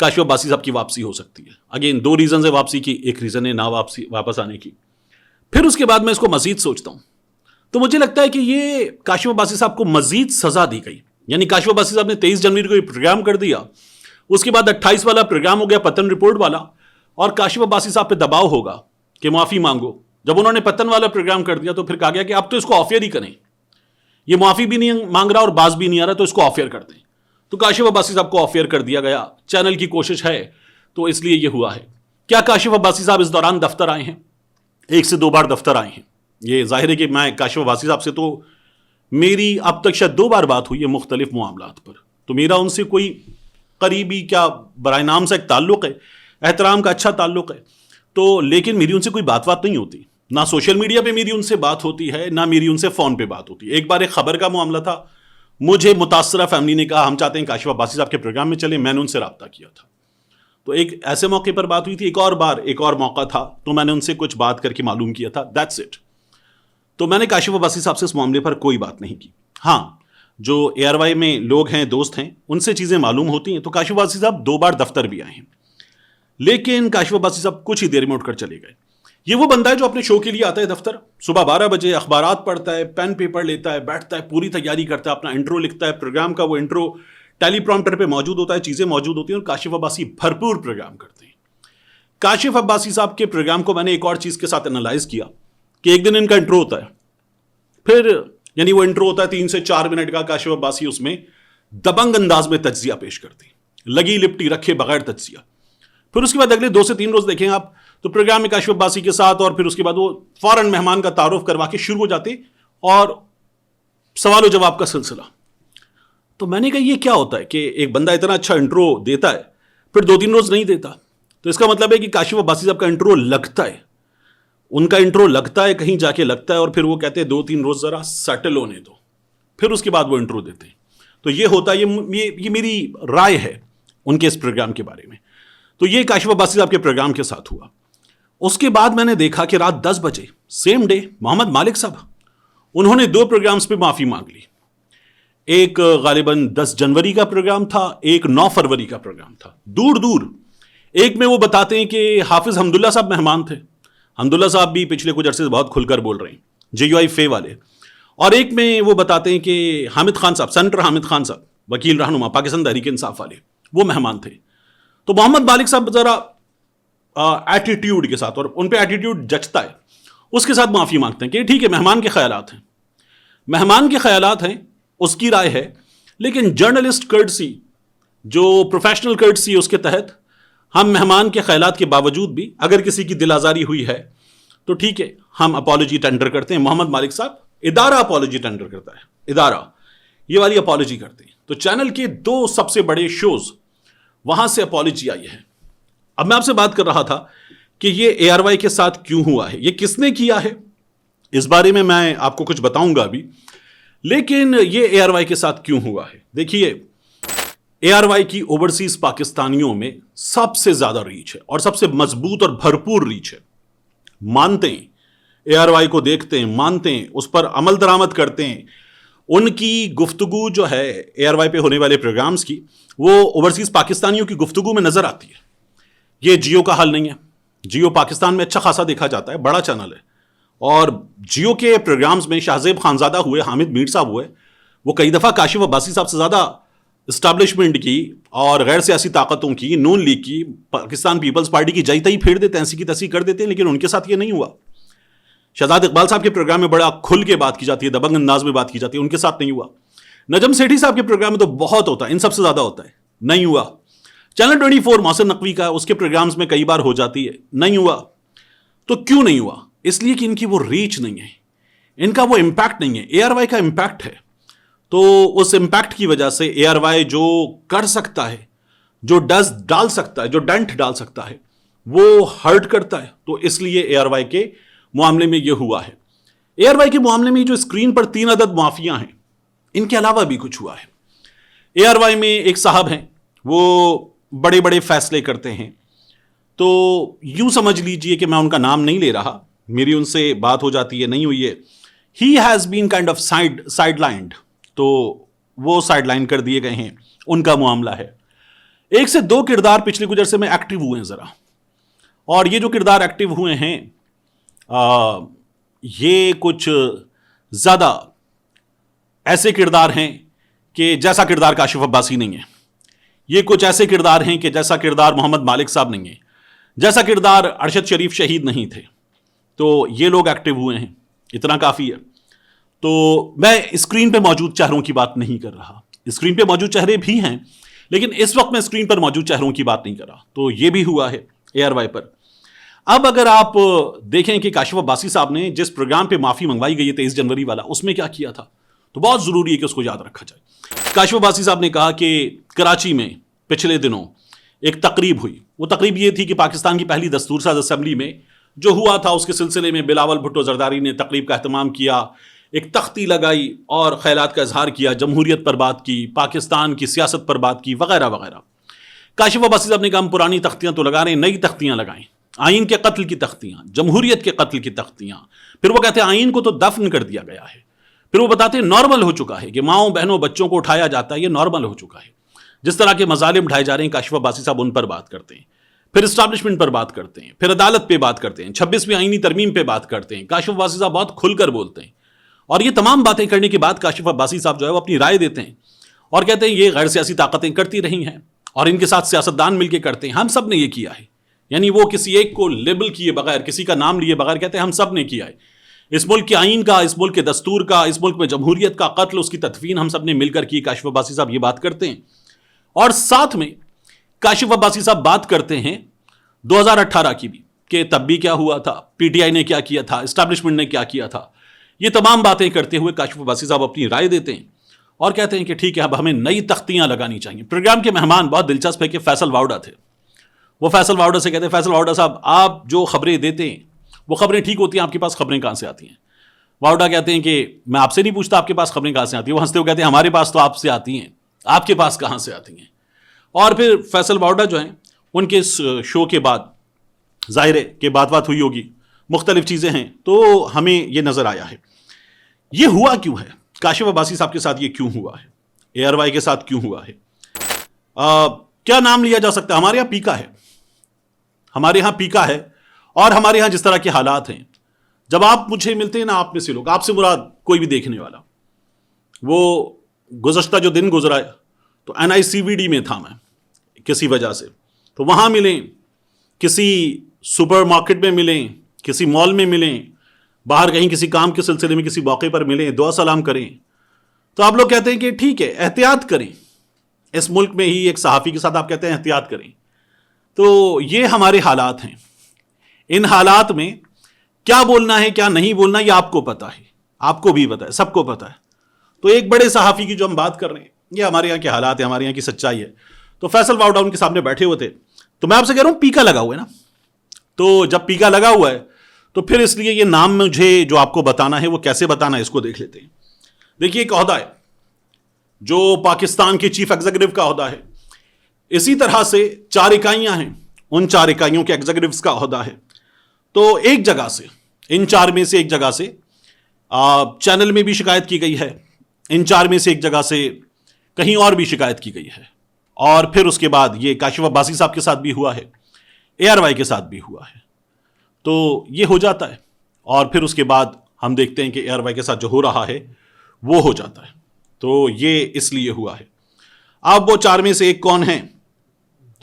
کاشف عباسی صاحب کی واپسی ہو سکتی ہے. اگین 2 ریزنز ہے واپسی کی, ایک ریزن ہے واپس آنے کی. پھر اس کے بعد میں اس کو مزید سوچتا ہوں تو مجھے لگتا ہے کہ یہ کاشف عباسی صاحب کو مزید سزا دی گئی. یعنی کاشف عباسی صاحب نے 23 جنوری کو یہ پروگرام کر دیا, اس کے بعد 28 والا پروگرام ہو گیا پتن رپورٹ والا, اور کاشف عباسی صاحب پہ دباؤ ہوگا کہ معافی مانگو. جب انہوں نے پتن والا پروگرام کر دیا تو پھر کہا گیا کہ اب تو اس کو آف ایئر ہی کریں, یہ معافی بھی نہیں مانگ رہا اور باز بھی نہیں آ رہا, تو اس کو آف ایئر کر دیں. تو کاشف عباسی صاحب کو آف ایئر کر دیا گیا. چینل کی کوشش ہے تو اس لیے یہ ہوا ہے. کیا کاشف عباسی صاحب اس دوران دفتر آئے ہیں؟ 1 سے 2 بار دفتر آئے ہیں. یہ ظاہر ہے کہ میں کاشف عباسی صاحب سے تو میری اب تک شاید 2 بار بات ہوئی ہے مختلف معاملات پر, تو میرا ان سے کوئی قریبی کیا برائے نام سے ایک تعلق ہے, احترام کا اچھا تعلق ہے, تو لیکن میری ان سے کوئی بات نہیں ہوتی. نہ سوشل میڈیا پہ میری ان سے بات ہوتی ہے, نہ میری ان سے فون پہ بات ہوتی ہے. ایک بار ایک خبر کا معاملہ تھا, مجھے متاثرہ فیملی نے کہا ہم چاہتے ہیں کاشف عباسی صاحب کے پروگرام میں چلیں, میں نے ان سے رابطہ کیا تھا, تو ایک ایسے موقع پر بات ہوئی تھی. ایک اور موقع تھا تو میں نے ان سے کچھ بات کر کے معلوم کیا تھا, دیٹس اٹ. تو میں نے کاشف عباسی صاحب سے اس معاملے پر کوئی بات نہیں کی. ہاں, جو ARY میں لوگ ہیں, دوست ہیں, ان سے چیزیں معلوم ہوتی ہیں. تو کاشف عباسی صاحب 2 بار دفتر بھی آئے ہیں, لیکن کاشف عباسی صاحب کچھ ہی دیر میں اٹھ کر چلے گئے. یہ وہ بندہ ہے جو اپنے شو کے لیے آتا ہے دفتر, صبح 12 بجے اخبارات پڑھتا ہے, پین پیپر لیتا ہے, بیٹھتا ہے, پوری تیاری کرتا ہے, اپنا انٹرو لکھتا ہے, پروگرام کا وہ انٹرو ٹیلی پرومپٹر پہ موجود ہوتا ہے, چیزیں موجود ہوتی ہیں, اور کاشف عباسی بھرپور پروگرام کرتے ہیں. کاشف عباسی صاحب کے پروگرام کو میں نے ایک اور چیز کے ساتھ انالائز کیا کہ ایک دن ان کا انٹرو ہوتا ہے, پھر یعنی وہ انٹرو ہوتا ہے 3 سے 4 منٹ کا, کاشف عباسی اس میں دبنگ انداز میں تجزیہ پیش کرتے ہیں, لگی لپٹی رکھے بغیر تجزیہ. پھر اس کے بعد اگلے 2 سے 3 روز دیکھیں آپ تو پروگرام میں کاشف عباسی کے ساتھ, اور پھر اس کے بعد وہ فوراً مہمان کا تعارف کروا کے شروع ہو جاتے اور سوال و جواب کا سلسلہ. تو میں نے کہا یہ کیا ہوتا ہے کہ ایک بندہ اتنا اچھا انٹرو دیتا ہے پھر 2-3 روز نہیں دیتا, تو اس کا مطلب ہے کہ کاشف عباسی صاحب کا انٹرو لگتا ہے, ان کا انٹرو لگتا ہے, کہیں جا کے لگتا ہے, اور پھر وہ کہتے ہیں 2-3 روز ذرا سیٹل ہونے دو, پھر اس کے بعد وہ انٹرو دیتے ہیں. تو یہ ہوتا ہے, یہ میری رائے ہے ان کے اس پروگرام کے بارے میں. تو یہ کاشف عباسی صاحب کے پروگرام کے ساتھ ہوا. اس کے بعد میں نے دیکھا کہ رات 10 بجے سیم ڈے محمد مالک صاحب, انہوں نے 2 پروگرامز پہ معافی مانگ لی. ایک غالباً 10 جنوری کا پروگرام تھا, ایک 9 فروری کا پروگرام تھا. دور ایک میں وہ بتاتے ہیں کہ حافظ حمداللہ صاحب مہمان تھے. حمداللہ صاحب بھی پچھلے کچھ عرصے سے بہت کھل کر بول رہے ہیں, JUI فے والے. اور ایک میں وہ بتاتے ہیں کہ حامد خان صاحب, سینیٹر حامد خان صاحب, وکیل رہنما پاکستان تحریک انصاف والے, وہ مہمان تھے. تو محمد مالک صاحب ذرا ایٹیٹیوڈ کے ساتھ, اور ان پہ ایٹیٹیوڈ جچتا ہے, اس کے ساتھ معافی مانگتے ہیں کہ ٹھیک ہے مہمان کے خیالات ہیں, مہمان کے خیالات ہیں, اس کی رائے ہے, لیکن جرنلسٹ کرٹسی جو پروفیشنل کرٹسی اس کے تحت ہم مہمان کے خیالات کے باوجود بھی اگر کسی کی دل آزاری ہوئی ہے تو ٹھیک ہے ہم اپالوجی ٹینڈر کرتے ہیں. محمد مالک صاحب ادارہ اپالوجی ٹینڈر کرتا ہے, ادارہ یہ والی اپالوجی کرتے ہیں. تو چینل کے 2 سب سے بڑے شوز وہاں سے اپالوجی آئی ہے. اب میں آپ سے بات کر رہا تھا کہ یہ ARY کے ساتھ کیوں ہوا ہے, یہ کس نے کیا ہے, اس بارے میں آپ کو کچھ بتاؤں گا ابھی. لیکن یہ ARY کے ساتھ کیوں ہوا ہے, دیکھیے ARY کی اوورسیز پاکستانیوں میں سب سے زیادہ ریچ ہے, اور سب سے مضبوط اور بھرپور ریچ ہے. مانتے ہیں ARY کو, دیکھتے ہیں, مانتے ہیں, اس پر عمل درآمد کرتے ہیں. ان کی گفتگو جو ہے ARY پہ ہونے والے پروگرامز کی, وہ اوورسیز پاکستانیوں کی گفتگو میں نظر آتی ہے. یہ جیو کا حال نہیں ہے, جیو پاکستان میں اچھا خاصا دیکھا جاتا ہے, بڑا چینل ہے, اور جیو کے پروگرامز میں شاہزیب خانزادہ ہوئے, حامد میر صاحب ہوئے, وہ کئی دفعہ کاشف عباسی صاحب سے زیادہ اسٹیبلشمنٹ کی اور غیر سیاسی طاقتوں کی, نون لیگ کی, پاکستان پیپلز پارٹی کی جئی تئی پھیر دیتے ہیں, ایسی کی تیسی کر دیتے ہیں, لیکن ان کے ساتھ یہ نہیں ہوا. شہزاد اقبال صاحب کے پروگرام میں بڑا کھل کے بات کی جاتی ہے, دبنگ انداز میں بات کی جاتی ہے, ان کے ساتھ نہیں ہوا. نجم سیٹھی صاحب کے پروگرام میں تو بہت ہوتا ہے, ان سب سے زیادہ ہوتا ہے, نہیں ہوا. چینل 24 محسن نقوی کا, اس کے پروگرامز میں کئی بار ہو جاتی ہے, نہیں ہوا. تو کیوں نہیں ہوا؟ اس لیے کہ ان کی وہ ریچ نہیں ہے, ان کا وہ امپیکٹ نہیں ہے. ARY کا امپیکٹ ہے, تو اس امپیکٹ کی وجہ سے ARY جو کر سکتا ہے, جو ڈال سکتا ہے, جو ڈنٹ ڈال سکتا ہے, وہ ہرٹ کرتا ہے. تو اس لیے ARY کے معاملے میں یہ ہوا ہے. ARY کے معاملے میں جو اسکرین پر 3 عدد معافیاں ہیں, ان کے علاوہ بھی کچھ ہوا ہے. ARY میں ایک صاحب ہیں, وہ بڑے بڑے فیصلے کرتے ہیں. تو یوں سمجھ لیجئے کہ میں ان کا نام نہیں لے رہا, میری ان سے بات ہو جاتی ہے, نہیں ہوئی ہے. He has been kind of side lined, تو وہ سائڈ لائن کر دیے گئے ہیں, ان کا معاملہ ہے. ایک سے دو کردار پچھلے کچھ عرصے میں ایکٹیو ہوئے ہیں ذرا، اور یہ جو کردار ایکٹیو ہوئے ہیں یہ کچھ زیادہ ایسے کردار ہیں کہ جیسا کردار کاشف عباسی نہیں ہے، یہ کچھ ایسے کردار ہیں کہ جیسا کردار محمد مالک صاحب نہیں ہے، جیسا کردار ارشد شریف شہید نہیں تھے. تو یہ لوگ ایکٹیو ہوئے ہیں، اتنا کافی ہے. تو میں اسکرین پہ موجود چہروں کی بات نہیں کر رہا، اسکرین پہ موجود چہرے بھی ہیں لیکن اس وقت میں اسکرین پر موجود چہروں کی بات نہیں کر رہا. تو یہ بھی ہوا ہے اے آر وائی پر. اب اگر آپ دیکھیں کہ کاشف عباسی صاحب نے جس پروگرام پہ معافی منگوائی گئی ہے 23 جنوری والا، اس میں کیا کیا تھا، تو بہت ضروری ہے کہ اس کو یاد رکھا جائے. کاشف عباسی صاحب نے کہا کہ کراچی میں پچھلے دنوں ایک تقریب ہوئی. وہ تقریب یہ تھی کہ پاکستان کی پہلی دستور ساز اسمبلی میں جو ہوا تھا اس کے سلسلے میں بلاول بھٹو زرداری نے تقریب کا اہتمام کیا، ایک تختی لگائی اور خیالات کا اظہار کیا، جمہوریت پر بات کی، پاکستان کی سیاست پر بات کی، وغیرہ وغیرہ. کاشف عباسی صاحب نے کہا ہم پرانی تختیاں تو لگا رہے ہیں، نئی تختیاں لگائیں، آئین کے قتل کی تختیاں، جمہوریت کے قتل کی تختیاں. پھر وہ کہتے ہیں آئین کو تو دفن کر دیا گیا ہے. پھر وہ بتاتے ہیں نارمل ہو چکا ہے کہ ماؤں بہنوں بچوں کو اٹھایا جاتا ہے، یہ نارمل ہو چکا ہے. جس طرح کے مظالم ڈھائے جا رہے ہیں کاشف عباسی صاحب ان پر بات کرتے ہیں، پھر اسٹیبلشمنٹ پر بات کرتے ہیں، پھر عدالت پہ بات کرتے ہیں، 26ویں آئینی ترمیم پہ بات کرتے ہیں. کاشف عباسی صاحب بہت کھل کر بولتے ہیں، اور یہ تمام باتیں کرنے کے بعد کاشف عباسی صاحب جو ہے وہ اپنی رائے دیتے ہیں اور کہتے ہیں یہ غیر سیاسی طاقتیں کرتی رہی ہیں اور ان کے ساتھ سیاستدان مل کے کرتے ہیں، ہم سب نے یہ کیا ہے. یعنی وہ کسی ایک کو لیبل کیے بغیر، کسی کا نام لیے بغیر کہتے ہیں ہم سب نے کیا ہے. اس ملک کے آئین کا، اس ملک کے دستور کا، اس ملک میں جمہوریت کا قتل، اس کی تدفین ہم سب نے مل کر کی. کاشف عباسی صاحب یہ بات کرتے ہیں. اور ساتھ میں کاشف عباسی صاحب بات کرتے ہیں 2018 کی بھی، کہ تب بھی کیا ہوا تھا، پی ٹی آئی نے کیا کیا تھا، اسٹیبلشمنٹ نے کیا کیا تھا. یہ تمام باتیں کرتے ہوئے کاشف عباسی صاحب اپنی رائے دیتے ہیں اور کہتے ہیں کہ ٹھیک ہے اب ہمیں نئی تختیاں لگانی چاہیے. پروگرام کے مہمان بہت دلچسپ ہے کہ فیصل واؤڈا تھے. وہ فیصل واؤڈا سے کہتے ہیں فیصل واؤڈا صاحب آپ جو خبریں دیتے ہیں وہ خبریں ٹھیک ہوتی ہیں، آپ کے پاس خبریں کہاں سے آتی ہیں؟ واؤڈا کہتے ہیں کہ میں آپ سے نہیں پوچھتا آپ کے پاس خبریں کہاں سے آتی ہیں. وہ ہنستے ہوئے کہتے ہیں ہمارے پاس تو آپ سے آتی ہیں، آپ کے پاس کہاں سے آتی ہیں؟ اور پھر فیصل واؤڈا جو ہیں ان کے شو کے بعد ظاہر ہے کہ بات ہوئی ہوگی، مختلف چیزیں ہیں، تو ہمیں یہ نظر آیا ہے. یہ ہوا کیوں ہے؟ کاشف عباسی صاحب کے ساتھ یہ کیوں ہوا ہے؟ اے آر وائی کے ساتھ کیوں ہوا ہے؟ کیا نام لیا جا سکتا ہے؟ ہمارے یہاں پیکا ہے، ہمارے یہاں پیکا ہے. اور ہمارے یہاں جس طرح کے حالات ہیں، جب آپ مجھے ملتے ہیں نا، آپ میں سے لوگ، آپ سے مراد کوئی بھی دیکھنے والا، وہ گزشتہ جو دن گزرا ہے تو NICVD میں تھا میں کسی وجہ سے، تو وہاں ملیں، کسی سپر مارکیٹ میں ملیں، کسی مال میں ملیں، باہر کہیں کسی کام کے سلسلے میں کسی موقع پر ملیں، دعا سلام کریں، تو آپ لوگ کہتے ہیں کہ ٹھیک ہے احتیاط کریں. اس ملک میں ہی ایک صحافی کے ساتھ آپ کہتے ہیں احتیاط کریں. تو یہ ہمارے حالات ہیں. ان حالات میں کیا بولنا ہے کیا نہیں بولنا یہ آپ کو پتا ہے، آپ کو بھی پتا ہے، سب کو پتا ہے. تو ایک بڑے صحافی کی جو ہم بات کر رہے ہیں، یہ ہمارے یہاں کے حالات ہیں، ہمارے یہاں کی سچائی ہے. تو فیصل واؤڈا ان کے سامنے بیٹھے ہوئے تھے. تو میں آپ سے کہہ رہا ہوں پیکا لگا ہوا ہے نا. تو جب پیکا لگا ہوا ہے تو پھر اس لیے یہ نام مجھے جو آپ کو بتانا ہے وہ کیسے بتانا ہے اس کو دیکھ لیتے ہیں. دیکھیے ایک عہدہ ہے جو پاکستان کے چیف ایگزیکٹو کا عہدہ ہے، اسی طرح سے 4 اکائیاں ہیں، ان 4 اکائیوں کے ایگزیکٹوز کا عہدہ ہے. تو ایک جگہ سے، ان 4 میں سے ایک جگہ سے چینل میں بھی شکایت کی گئی ہے، ان 4 میں سے ایک جگہ سے کہیں اور بھی شکایت کی گئی ہے، اور پھر اس کے بعد یہ کاشف عباسی صاحب کے ساتھ بھی ہوا ہے، اے آر وائی کے ساتھ بھی ہوا ہے. تو یہ ہو جاتا ہے اور پھر اس کے بعد ہم دیکھتے ہیں کہ اے آر وائی کے ساتھ جو ہو رہا ہے وہ ہو جاتا ہے. تو یہ اس لیے ہوا ہے. اب وہ 4 میں سے ایک کون ہے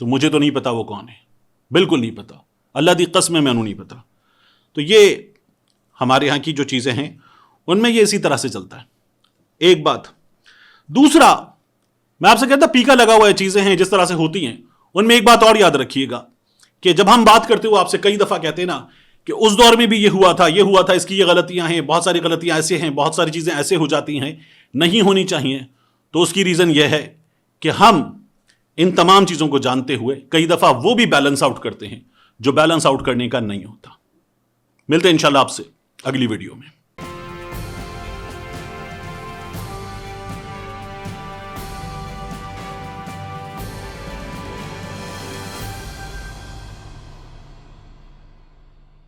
تو مجھے تو نہیں پتا وہ کون ہے، بالکل نہیں پتا، اللہ دی قسم میں انہوں نہیں پتا. تو یہ ہمارے یہاں کی جو چیزیں ہیں ان میں یہ اسی طرح سے چلتا ہے. ایک بات. دوسرا، میں آپ سے کہتا پیکا لگا ہوا ہے، چیزیں ہیں جس طرح سے ہوتی ہیں، ان میں ایک بات اور یاد رکھیے گا کہ جب ہم بات کرتے ہوئے آپ سے کئی دفعہ کہتے ہیں نا کہ اس دور میں بھی یہ ہوا تھا، یہ ہوا تھا، اس کی یہ غلطیاں ہیں، بہت ساری غلطیاں ایسے ہیں، بہت ساری چیزیں ایسے ہو جاتی ہیں، نہیں ہونی چاہیے. تو اس کی ریزن یہ ہے کہ ہم ان تمام چیزوں کو جانتے ہوئے کئی دفعہ وہ بھی بیلنس آؤٹ کرتے ہیں جو بیلنس آؤٹ کرنے کا نہیں ہوتا. ملتے ہیں انشاءاللہ آپ سے اگلی ویڈیو میں.